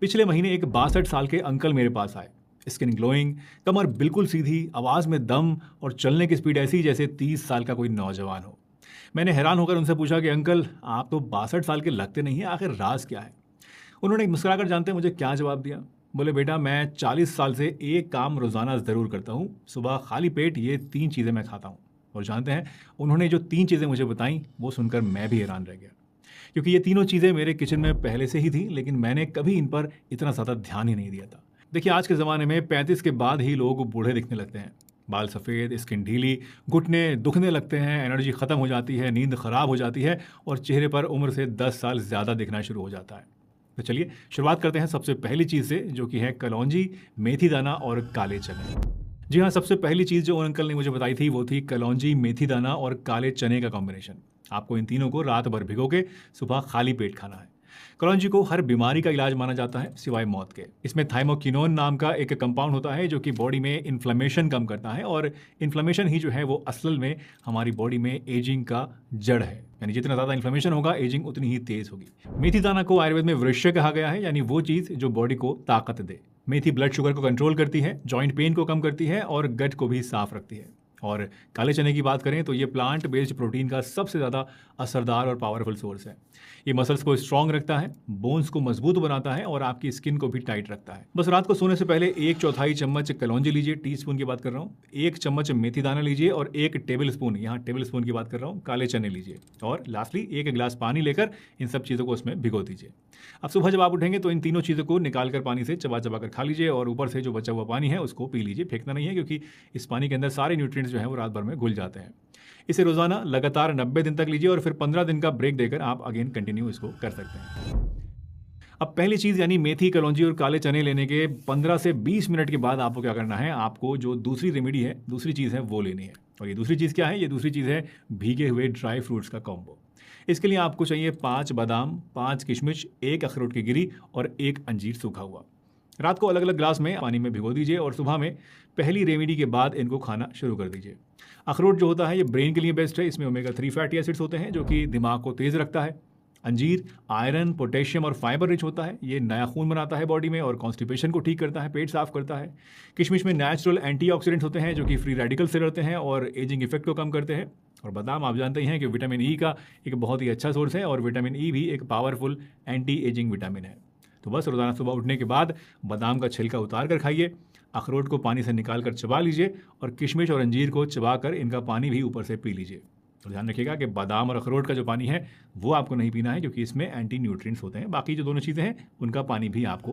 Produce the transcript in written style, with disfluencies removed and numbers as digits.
पिछले महीने एक 62 साल के अंकल मेरे पास आए। स्किन ग्लोइंग, कमर बिल्कुल सीधी, आवाज में दम और चलने की स्पीड ऐसी जैसे 30 साल का कोई नौजवान हो। मैंने हैरान होकर उनसे पूछा कि अंकल, आप तो 62 साल के लगते नहीं हैं, आखिर राज क्या है? उन्होंने मुस्कुराकर जानते मुझे क्या जवाब दिया? बोले, बेटा मैं 40 साल से एक काम रोजाना जरूर करता हूँ, सुबह खाली पेट ये 3 चीजें मैं खाता हूँ। और जानते हैं, उन्होंने जो 3 चीजें मुझे बताई वो सुनकर मैं भी हैरान रह गया, क्योंकि ये तीनों चीज़ें मेरे किचन में पहले से ही थी, लेकिन मैंने कभी इन पर इतना ज़्यादा ध्यान ही नहीं दिया था। देखिए, आज के ज़माने में 35 के बाद ही लोग बूढ़े दिखने लगते हैं। बाल सफ़ेद, स्किन ढीली, घुटने दुखने लगते हैं, एनर्जी ख़त्म हो जाती है, नींद ख़राब हो जाती है और चेहरे पर उम्र से 10 साल ज़्यादा दिखना शुरू हो जाता है। तो चलिए शुरुआत करते हैं सबसे पहली चीज़ से, जो कि है कलौंजी, मेथी दाना और काले चने। जी हाँ, सबसे पहली चीज़ जो अंकल ने मुझे बताई थी वो थी कलौंजी, मेथी दाना और काले चने का कॉम्बिनेशन। आपको इन तीनों को रात भर भिगो के सुबह खाली पेट खाना है। कलौंजी को हर बीमारी का इलाज माना जाता है सिवाय मौत के। इसमें थाइमोकिनोन नाम का एक कंपाउंड होता है जो कि बॉडी में इन्फ्लेमेशन कम करता है, और इन्फ्लेमेशन ही जो है वो असल में हमारी बॉडी में एजिंग का जड़ है। यानी जितना ज़्यादा इन्फ्लेमेशन होगा, एजिंग उतनी ही तेज होगी। मेथी दाना को आयुर्वेद में वृक्ष कहा गया है, यानी वो चीज़ जो बॉडी को ताकत दे। मेथी ब्लड शुगर को कंट्रोल करती है, जॉइंट पेन को कम करती है और गट को भी साफ रखती है। और काले चने की बात करें तो ये प्लांट बेस्ड प्रोटीन का सबसे ज़्यादा असरदार और पावरफुल सोर्स है। ये मसल्स को स्ट्रांग रखता है, बोन्स को मजबूत बनाता है और आपकी स्किन को भी टाइट रखता है। बस रात को सोने से पहले 1/4 चम्मच कलौंजी लीजिए, टीस्पून की बात कर रहा हूँ, 1 चम्मच मेथी दाना लीजिए और 1 टेबल स्पून, यहाँ टेबल स्पून की बात कर रहा हूँ, काले चने लीजिए और लास्टली 1 गिलास पानी लेकर इन सब चीज़ों को उसमें भिगो दीजिए। अब सुबह जब आप उठेंगे तो इन तीनों चीज़ों को निकाल कर पानी से चबा चबा कर खा लीजिए और ऊपर से जो बचा हुआ पानी है उसको पी लीजिए। फेंकना नहीं है, क्योंकि इस पानी के अंदर सारे न्यूट्रिएंट्स जो है वो रात भर में घुल जाते हैं। इसे रोजाना लगातार 90 दिन तक लीजिए और फिर 15 दिन का ब्रेक देकर आप अगेन कंटिन्यू इसको कर सकते हैं। अब पहली चीज यानी मेथी, कलौंजी और काले चने लेने के 15 से 20 मिनट के बाद आपको क्या करना है, आपको जो दूसरी रेमेडी है, दूसरी चीज है वो लेनी है। और ये दूसरी चीज क्या है? ये दूसरी चीज है भीगे हुए ड्राई फ्रूट्स का कॉम्बो। इसके लिए आपको चाहिए 5 बादाम, 5 किशमिश, 1 अखरोट की गिरी और 1 अंजीर सूखा हुआ। रात को अलग अलग ग्लास में पानी में भिगो दीजिए और सुबह में पहली रेमेडी के बाद इनको खाना शुरू कर दीजिए। अखरोट जो होता है ये ब्रेन के लिए बेस्ट है, इसमें ओमेगा 3 फैटी एसिड्स होते हैं जो कि दिमाग को तेज रखता है। अंजीर आयरन, पोटेशियम और फाइबर रिच होता है, ये नया खून बनाता है बॉडी में और कॉन्स्टिपेशन को ठीक करता है, पेट साफ करता है। किशमिश में नेचुरल एंटीऑक्सीडेंट्स होते हैं जो कि फ्री रेडिकल से लड़ते हैं और एजिंग इफेक्ट को कम करते हैं। और बादाम आप जानते ही हैं कि विटामिन ई का एक बहुत ही अच्छा सोर्स है और विटामिन ई भी एक पावरफुल एंटी एजिंग विटामिन है। तो बस रोजाना सुबह उठने के बाद बादाम का छिलका उतार कर खाइए, अखरोट को पानी से निकाल कर चबा लीजिए और किशमिश और अंजीर को चबा कर इनका पानी भी ऊपर से पी लीजिए। तो ध्यान रखिएगा कि बादाम और अखरोट का जो पानी है वो आपको नहीं पीना है, क्योंकि इसमें एंटी न्यूट्रिएंट्स होते हैं। बाकी जो दोनों चीज़ें हैं उनका पानी भी आपको